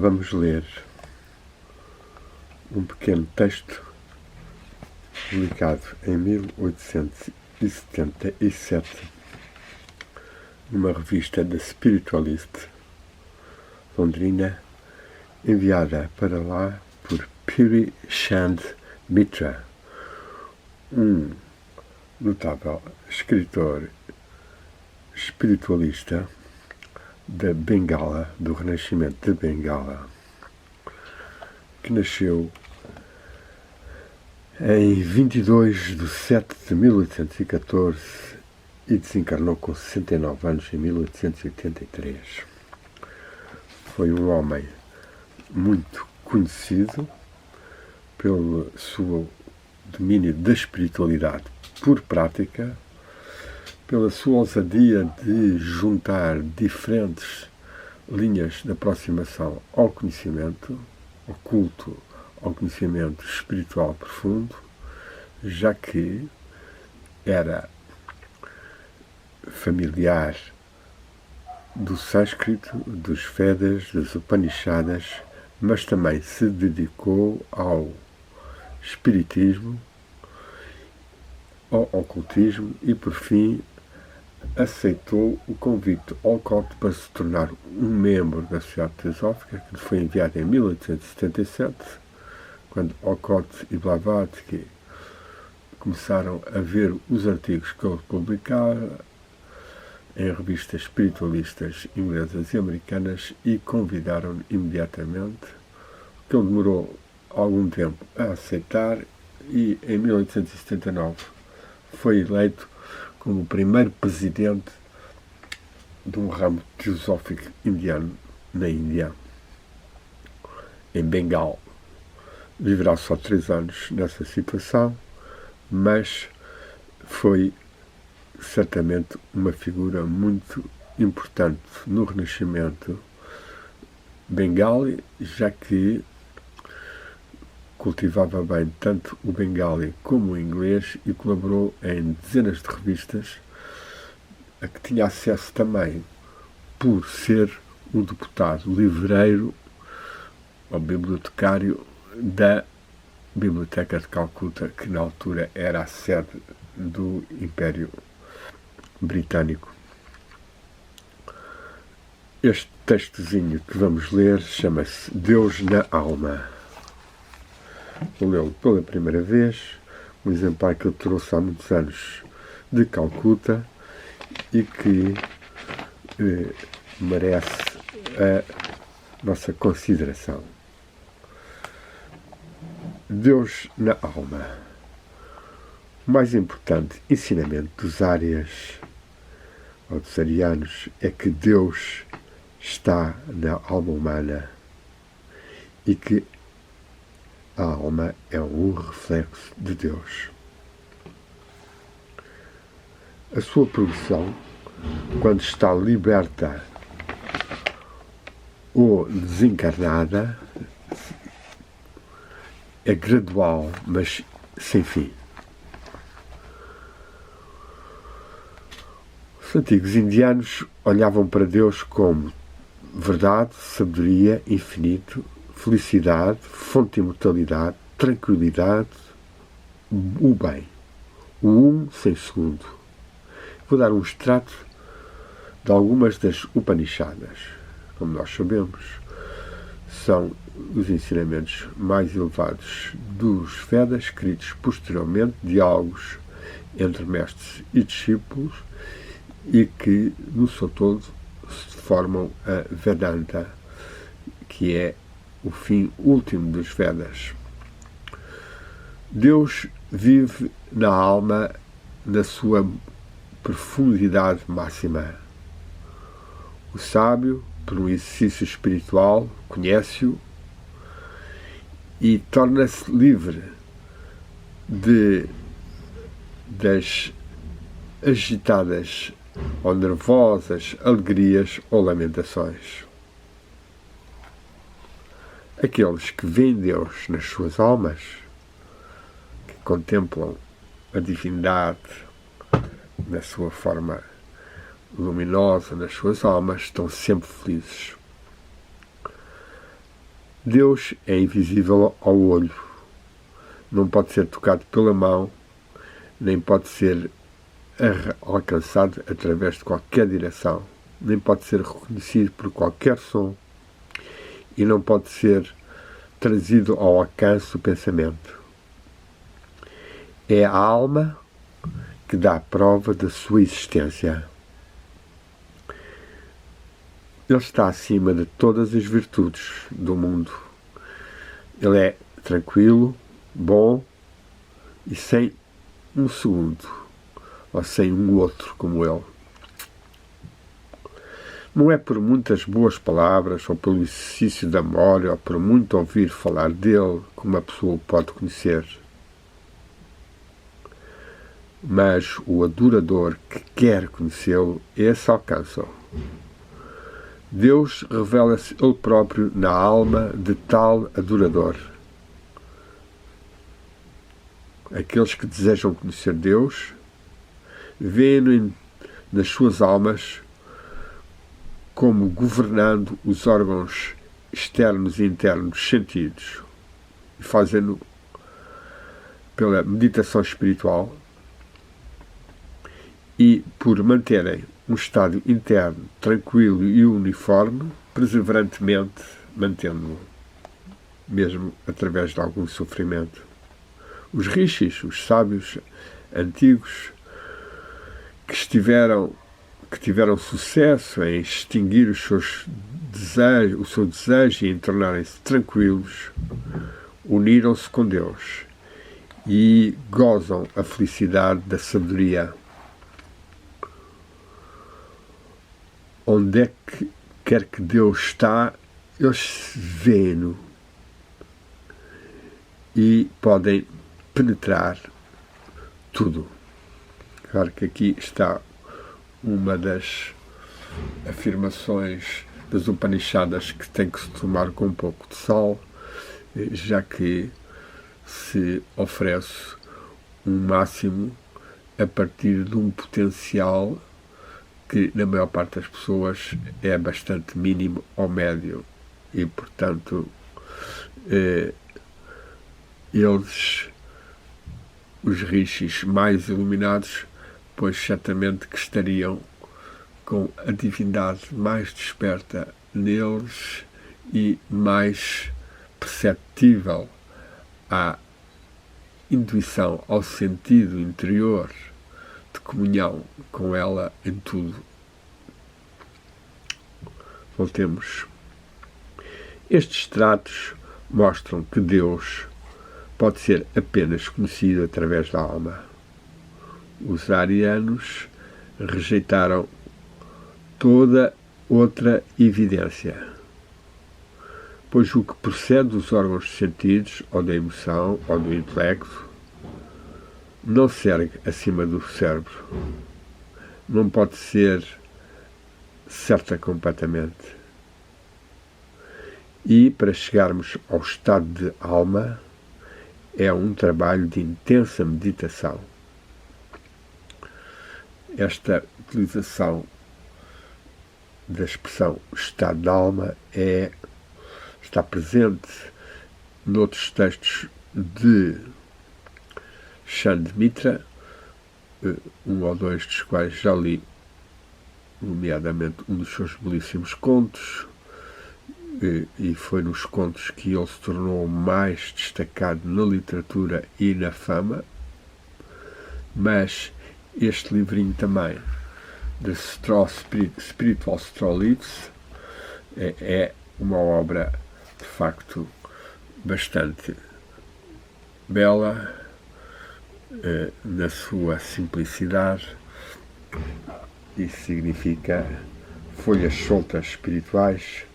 Vamos ler um pequeno texto publicado em 1877 numa revista da Spiritualist londrina, enviada para lá por Puri Chand Mitra, um notável escritor espiritualista da Bengala, do Renascimento de Bengala, que nasceu em 22 de 7 de 1814 e desencarnou com 69 anos em 1883. Foi um homem muito conhecido pelo seu domínio da espiritualidade por prática, pela sua ousadia de juntar diferentes linhas de aproximação ao conhecimento oculto, ao conhecimento espiritual profundo, já que era familiar do sânscrito, dos Vedas, das Upanishadas, mas também se dedicou ao espiritismo, ao ocultismo e, por fim, aceitou o convite Olcott para se tornar um membro da Sociedade Teosófica, que lhe foi enviado em 1877, quando Olcott e Blavatsky começaram a ver os artigos que ele publicava em revistas espiritualistas inglesas e americanas e convidaram-no imediatamente, que ele demorou algum tempo a aceitar e em 1879 foi eleito como o primeiro presidente de um ramo teosófico indiano na Índia, em Bengal. Viverá só 3 anos nessa situação, mas foi certamente uma figura muito importante no Renascimento bengali, já que cultivava bem tanto o bengali como o inglês e colaborou em dezenas de revistas, a que tinha acesso também por ser um deputado livreiro ou bibliotecário da Biblioteca de Calcuta, que na altura era a sede do Império Britânico. Este textozinho que vamos ler chama-se Deus na Alma. Vou lê-lo pela primeira vez, um exemplar que eu trouxe há muitos anos de Calcuta e que merece a nossa consideração. Deus na alma. O mais importante ensinamento dos árias ou dos arianos é que Deus está na alma humana e que a alma é um reflexo de Deus. A sua progressão, quando está liberta ou desencarnada, é gradual, mas sem fim. Os antigos indianos olhavam para Deus como verdade, sabedoria, infinito, felicidade, fonte de imortalidade, tranquilidade, o bem. O um sem segundo. Vou dar um extrato de algumas das Upanishadas. Como nós sabemos, são os ensinamentos mais elevados dos Vedas, escritos posteriormente, diálogos entre mestres e discípulos, e que, no seu todo, formam a Vedanta, que é o fim último dos Vedas. Deus vive na alma na sua profundidade máxima. O sábio, por um exercício espiritual, conhece-o e torna-se livre das agitadas ou nervosas alegrias ou lamentações. Aqueles que veem Deus nas suas almas, que contemplam a divindade na sua forma luminosa nas suas almas, estão sempre felizes. Deus é invisível ao olho, não pode ser tocado pela mão, nem pode ser alcançado através de qualquer direção, nem pode ser reconhecido por qualquer som e não pode ser trazido ao alcance do pensamento. É a alma que dá prova da sua existência. Ele está acima de todas as virtudes do mundo. Ele é tranquilo, bom e sem um segundo, ou sem um outro como ele. Não é por muitas boas palavras, ou pelo exercício da memória, ou por muito ouvir falar dele, que uma pessoa o pode conhecer. Mas o adorador que quer conhecê-lo, esse alcança-o. Deus revela-se Ele próprio na alma de tal adorador. Aqueles que desejam conhecer Deus, veem-no nas suas almas como governando os órgãos externos e internos dos sentidos, e fazendo pela meditação espiritual e por manterem um estado interno tranquilo e uniforme, perseverantemente mantendo-o, mesmo através de algum sofrimento. Os rishis, os sábios antigos, que tiveram sucesso em extinguir o seu desejo e em tornarem-se tranquilos, uniram-se com Deus e gozam a felicidade da sabedoria. Onde é que quer que Deus está, eles veem-no e podem penetrar tudo. Claro que aqui está uma das afirmações das Upanishadas que tem que se tomar com um pouco de sal, já que se oferece um máximo a partir de um potencial que na maior parte das pessoas é bastante mínimo ou médio e, portanto, os rishis mais iluminados, pois certamente que estariam com a divindade mais desperta neles e mais perceptível à intuição, ao sentido interior de comunhão com ela em tudo. Voltemos. Estes extratos mostram que Deus pode ser apenas conhecido através da alma. Os arianos rejeitaram toda outra evidência, pois o que procede dos órgãos dos sentidos, ou da emoção, ou do intelecto, não se ergue acima do cérebro. Não pode ser certa completamente. E para chegarmos ao estado de alma, é um trabalho de intensa meditação. Esta utilização da expressão estado de alma está presente noutros textos de Chandmitra, um ou dois dos quais já li, nomeadamente um dos seus belíssimos contos, e foi nos contos que ele se tornou mais destacado na literatura e na fama, mas este livrinho também, The Spiritual Straw Leaves, é uma obra de facto bastante bela, na sua simplicidade. Isso significa folhas soltas espirituais.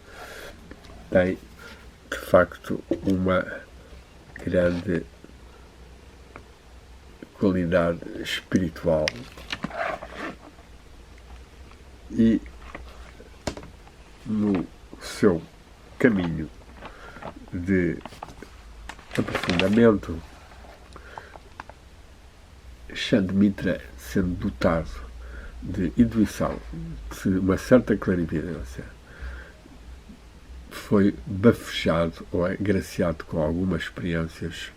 Tem de facto uma grande qualidade espiritual e no seu caminho de aprofundamento, Chandmitra, sendo dotado de intuição, de uma certa clarividência, foi bafejado ou agraciado com algumas experiências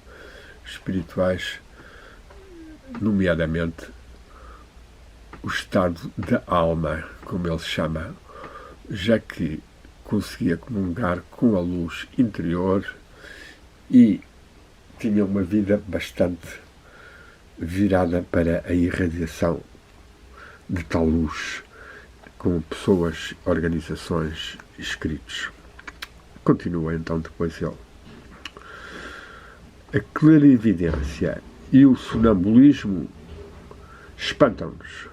espirituais, nomeadamente o estado da alma, como ele chama, já que conseguia comungar com a luz interior e tinha uma vida bastante virada para a irradiação de tal luz, com pessoas, organizações, escritos. Continua então depois ele. A clarividência e o sonambulismo espantam-nos,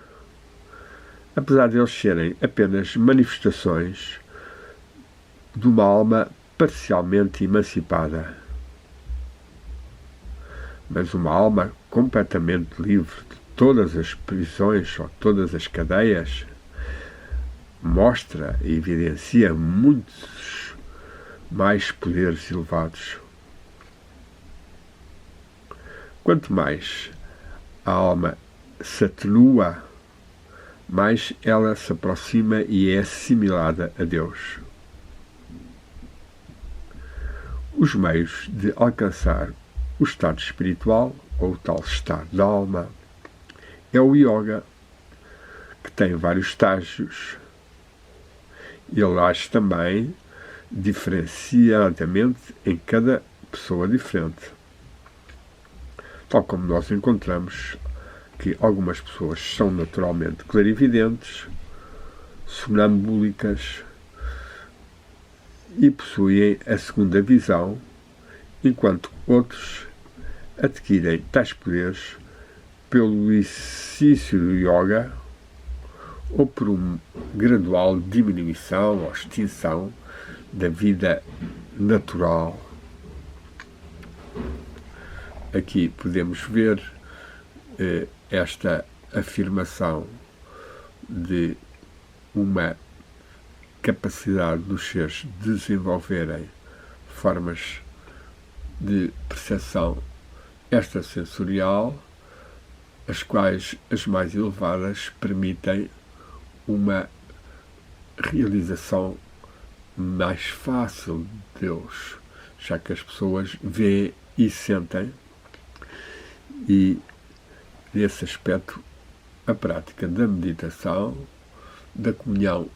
apesar de eles serem apenas manifestações de uma alma parcialmente emancipada. Mas uma alma completamente livre de todas as prisões ou todas as cadeias mostra e evidencia muitos mais poderes elevados. Quanto mais a alma se atenua, mais ela se aproxima e é assimilada a Deus. Os meios de alcançar o estado espiritual, ou o tal estado da alma, é o yoga, que tem vários estágios. Ele age também diferenciadamente em cada pessoa diferente. Tal como nós encontramos que algumas pessoas são naturalmente clarividentes, sonambúlicas e possuem a segunda visão, enquanto outros adquirem tais poderes pelo exercício do yoga ou por uma gradual diminuição ou extinção da vida natural. Aqui podemos ver esta afirmação de uma capacidade dos seres desenvolverem formas de percepção extrasensorial, as quais as mais elevadas permitem uma realização mais fácil de Deus, já que as pessoas veem e sentem, e nesse aspecto a prática da meditação, da comunhão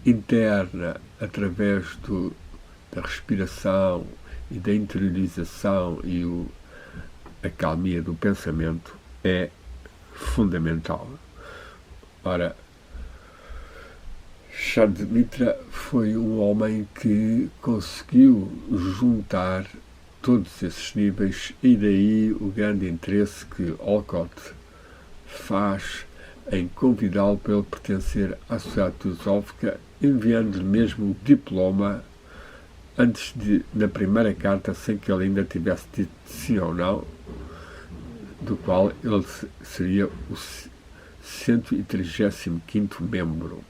interna através da respiração e da interiorização e a calmia do pensamento é fundamental. Ora, Chandamitra foi um homem que conseguiu juntar todos esses níveis, e daí o grande interesse que Olcott faz em convidá-lo para ele pertencer à Sociedade Teosófica, enviando-lhe mesmo o diploma antes na primeira carta, sem que ele ainda tivesse dito sim ou não, do qual ele seria o 135º membro.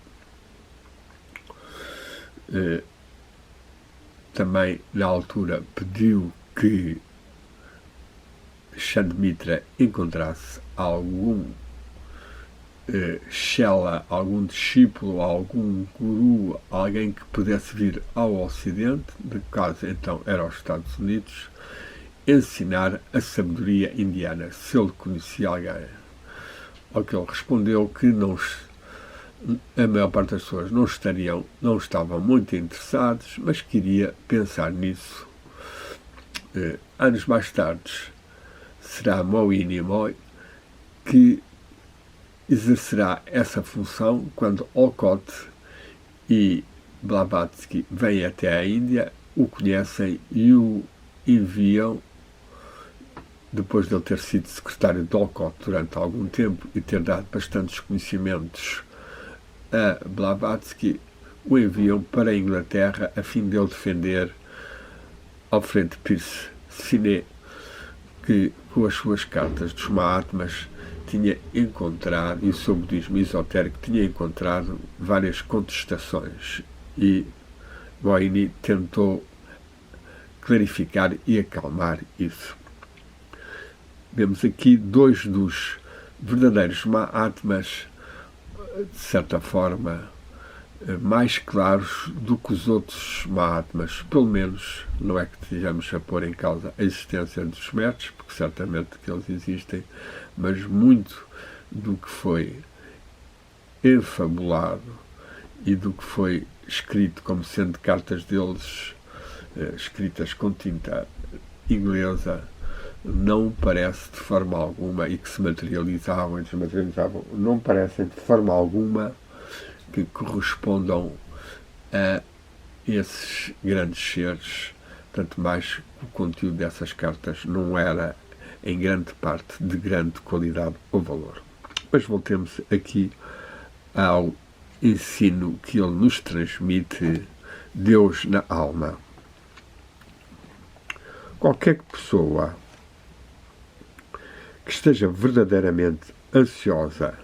Também, na altura, pediu que Chandamitra encontrasse algum Shela, algum discípulo, algum guru, alguém que pudesse vir ao Ocidente, no caso então era os Estados Unidos, ensinar a sabedoria indiana, se ele conhecia alguém. Ao que ele respondeu que a maior parte das pessoas não estavam muito interessados, mas queria pensar nisso. Anos mais tarde, será Moini Moi que exercerá essa função quando Olcott e Blavatsky vêm até a Índia, o conhecem e o enviam, depois de ele ter sido secretário de Olcott durante algum tempo e ter dado bastantes conhecimentos a Blavatsky, o enviam para a Inglaterra a fim de ele defender Alfred Pierce Siné, que com as suas cartas dos Mahatmas tinha encontrado, e o seu budismo esotérico tinha encontrado várias contestações, e Moini tentou clarificar e acalmar isso. Vemos aqui dois dos verdadeiros Mahatmas, de certa forma, mais claros do que os outros Mahatmas. Pelo menos não é que estejamos a pôr em causa a existência dos mestres, porque certamente que eles existem, mas muito do que foi enfabulado e do que foi escrito como sendo cartas deles escritas com tinta inglesa não parece de forma alguma, e que se materializavam e desmaterializavam, não parecem de forma alguma que correspondam a esses grandes seres, tanto mais que o conteúdo dessas cartas não era em grande parte de grande qualidade ou valor. Mas voltemos aqui ao ensino que ele nos transmite, Deus na alma. Qualquer pessoa que esteja verdadeiramente ansiosa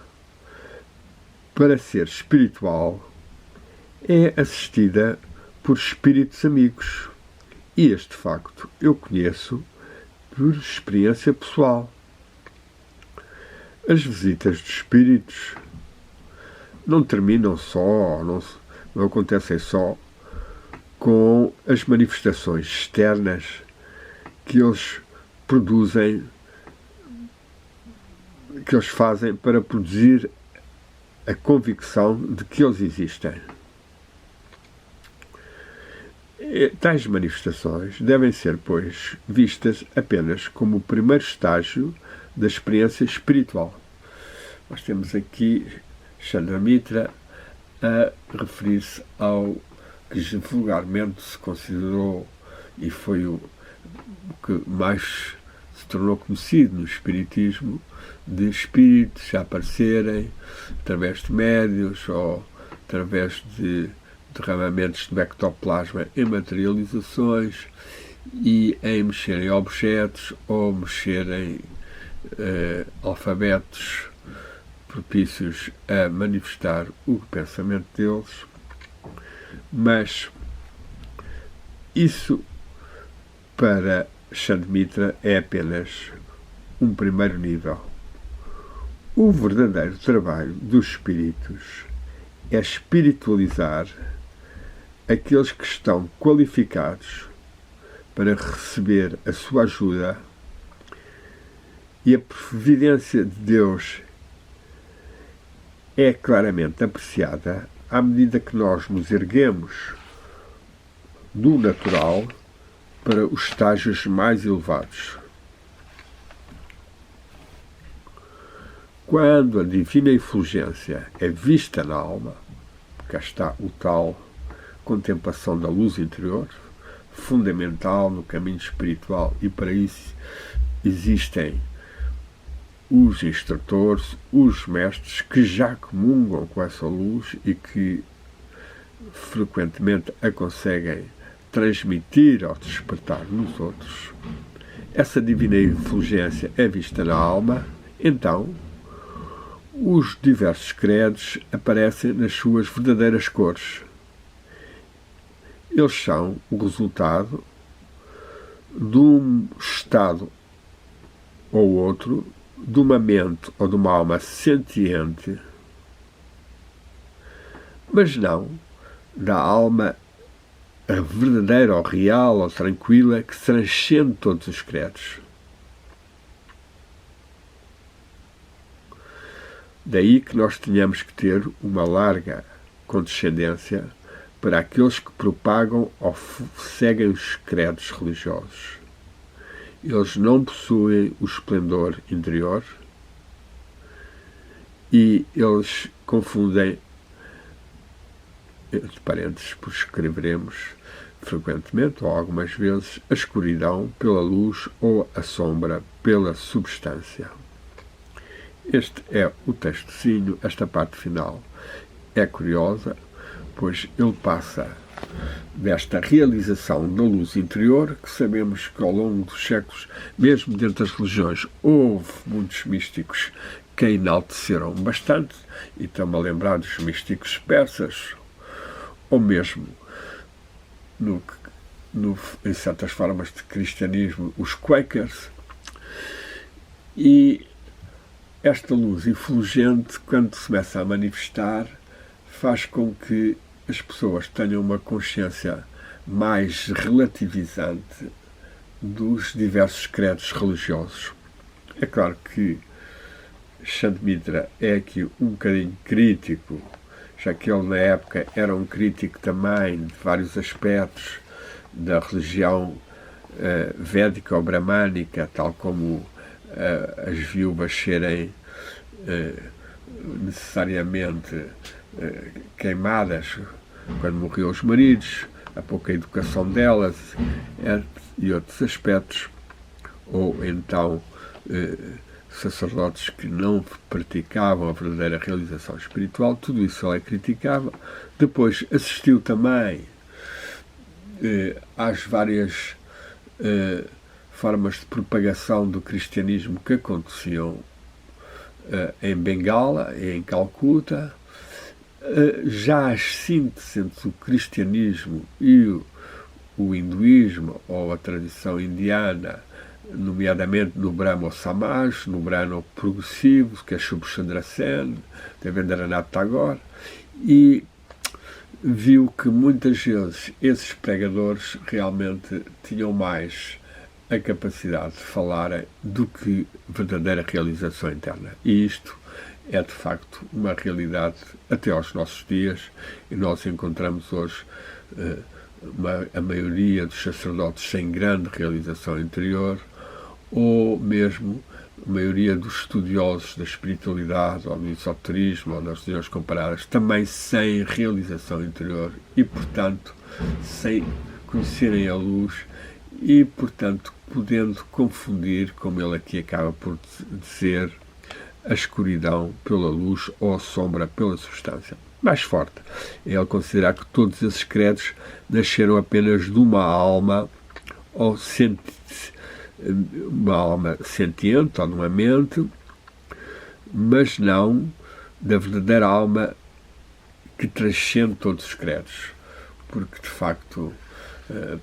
para ser espiritual é assistida por espíritos amigos. E este facto eu conheço por experiência pessoal. As visitas de espíritos não terminam só, não acontecem só com as manifestações externas que eles produzem, que eles fazem para produzir a convicção de que eles existem. Tais manifestações devem ser, pois, vistas apenas como o primeiro estágio da experiência espiritual. Nós temos aqui Chandramitra a referir-se ao que vulgarmente se considerou e foi o que mais se tornou conhecido no espiritismo, de espíritos a aparecerem através de médiuns ou através de derramamentos de ectoplasma em materializações e em mexerem objetos ou mexerem alfabetos propícios a manifestar o pensamento deles. Mas isso para Chandramitra é apenas um primeiro nível. O verdadeiro trabalho dos espíritos é espiritualizar aqueles que estão qualificados para receber a sua ajuda, e a providência de Deus é claramente apreciada à medida que nós nos erguemos do natural para os estágios mais elevados. Quando a divina efulgência é vista na alma, cá está o tal contemplação da luz interior, fundamental no caminho espiritual, e para isso existem os instrutores, os mestres que já comungam com essa luz e que frequentemente a conseguem transmitir ao despertar nos outros. Essa divina efulgência é vista na alma, então os diversos credos aparecem nas suas verdadeiras cores. Eles são o resultado de um estado ou outro, de uma mente ou de uma alma sentiente, mas não da alma a verdadeira ou real ou tranquila que transcende todos os credos. Daí que nós tenhamos que ter uma larga condescendência para aqueles que propagam ou seguem os credos religiosos. Eles não possuem o esplendor interior e eles confundem, entre parênteses, por escreveremos frequentemente ou algumas vezes, a escuridão pela luz ou a sombra pela substância. Este é o textozinho, esta parte final é curiosa, pois ele passa desta realização da luz interior, que sabemos que ao longo dos séculos, mesmo dentro das religiões, houve muitos místicos que a enalteceram bastante, e estamos a lembrar dos místicos persas, ou mesmo em certas formas de cristianismo, os Quakers. E esta luz efulgente, quando se começa a manifestar, faz com que as pessoas tenham uma consciência mais relativizante dos diversos credos religiosos. É claro que Chantemitra é aqui um bocadinho crítico, já que ele na época era um crítico também de vários aspectos da religião védica ou bramânica, tal como as viúvas serem necessariamente queimadas quando morriam os maridos, a pouca educação delas e outros aspectos, ou então sacerdotes que não praticavam a verdadeira realização espiritual. Tudo isso ele criticava. Depois assistiu também às várias formas de propagação do cristianismo que aconteciam em Bengala e em Calcuta. Já as sínteses entre o cristianismo e o hinduísmo, ou a tradição indiana, nomeadamente no Brahmo Samaj, no Brahmo progressivo, que é Subchandra Sen, Devendranath Tagore, e viu que muitas vezes esses pregadores realmente tinham mais a capacidade de falarem do que verdadeira realização interna. E isto é de facto uma realidade até aos nossos dias, e nós encontramos hoje a maioria dos sacerdotes sem grande realização interior, ou mesmo a maioria dos estudiosos da espiritualidade, ou do esoterismo, ou das religiões comparadas, também sem realização interior e, portanto, sem conhecerem a luz e, portanto, podendo confundir, como ele aqui acaba por dizer, a escuridão pela luz ou a sombra pela substância. Mais forte, ele considerar que todos esses credos nasceram apenas de uma alma, ou uma alma sentiente, ou numa mente, mas não da verdadeira alma que transcende todos os credos. Porque, de facto,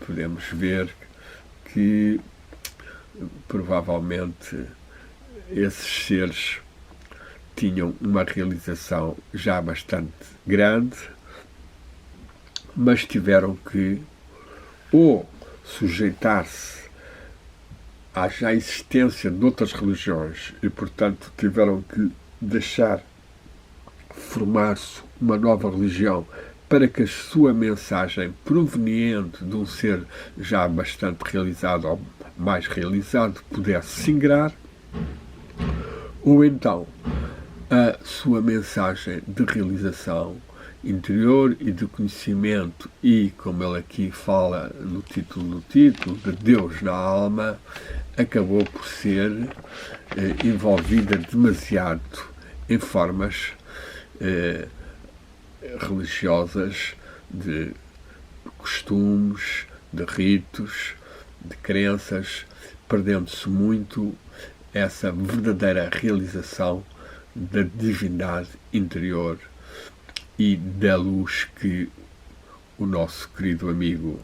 podemos ver que provavelmente esses seres tinham uma realização já bastante grande, mas tiveram que ou sujeitar-se à já existência de outras religiões e, portanto, tiveram que deixar formar-se uma nova religião para que a sua mensagem proveniente de um ser já bastante realizado ou mais realizado pudesse se ingrar, ou então a sua mensagem de realização interior e de conhecimento e, como ele aqui fala no título de Deus na alma, acabou por ser envolvida demasiado em formas religiosas, de costumes, de ritos, de crenças, perdendo-se muito essa verdadeira realização da divindade interior e da luz que o nosso querido amigo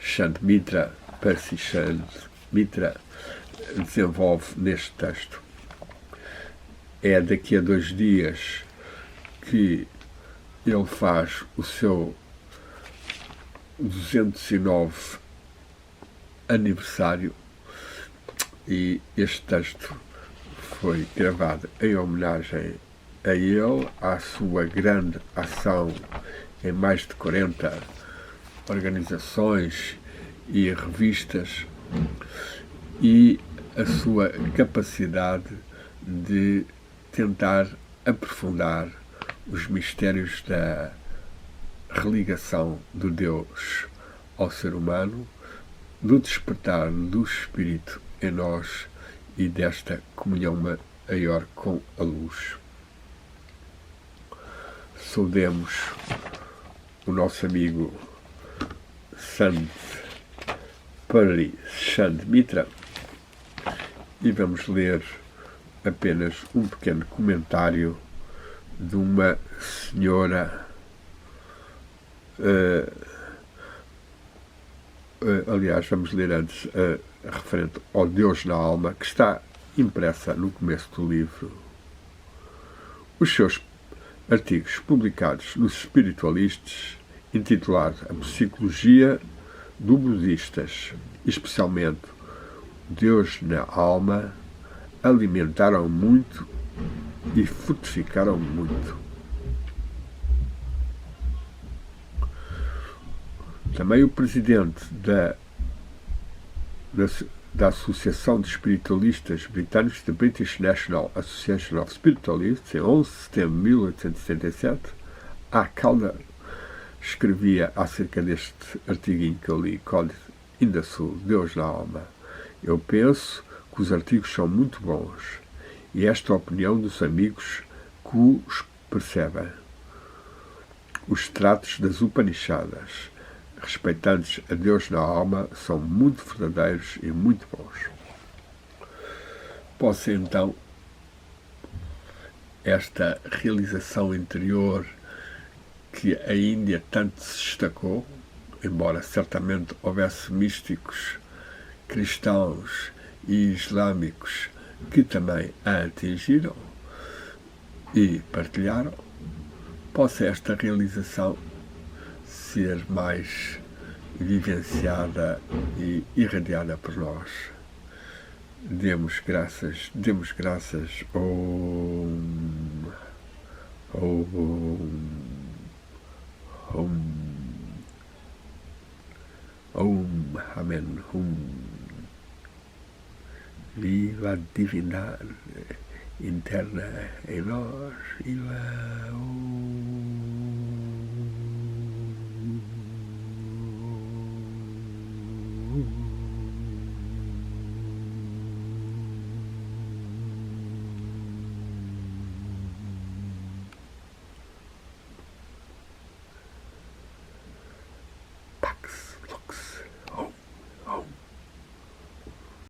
Chantemitra, Percy Chantemitra, desenvolve neste texto. É daqui a 2 dias que ele faz o seu 209 aniversário, e este texto foi gravado em homenagem a ele, à sua grande ação em mais de 40 organizações e revistas, e a sua capacidade de tentar aprofundar os mistérios da religação do Deus ao ser humano, do despertar do Espírito em nós e desta comunhão maior com a luz. Saudemos o nosso amigo Sant Percy Chantemitra e vamos ler apenas um pequeno comentário de uma senhora, aliás, vamos ler antes referente ao Deus na alma, que está impressa no começo do livro. Os seus artigos publicados nos Espiritualistas, intitulados A Psicologia do Budistas, especialmente Deus na Alma, alimentaram muito e frutificaram muito. Também o presidente da Associação de Espiritualistas Britânicos, da British National Association of Spiritualists, em 11 de setembro de 1877, A. Calder, escrevia acerca deste artiguinho que eu li, Called in the Soul, Deus na Alma. Eu penso que os artigos são muito bons, e esta é a opinião dos amigos que os percebem. Os tratos das Upanishadas, respeitantes a Deus na alma, são muito verdadeiros e muito bons. Posso então, esta realização interior que a Índia tanto se destacou, embora certamente houvesse místicos cristãos e islâmicos que também a atingiram e partilharam, possa esta realização ser mais vivenciada e irradiada por nós. Demos graças, Amém. Viva a divindade interna em nós, viva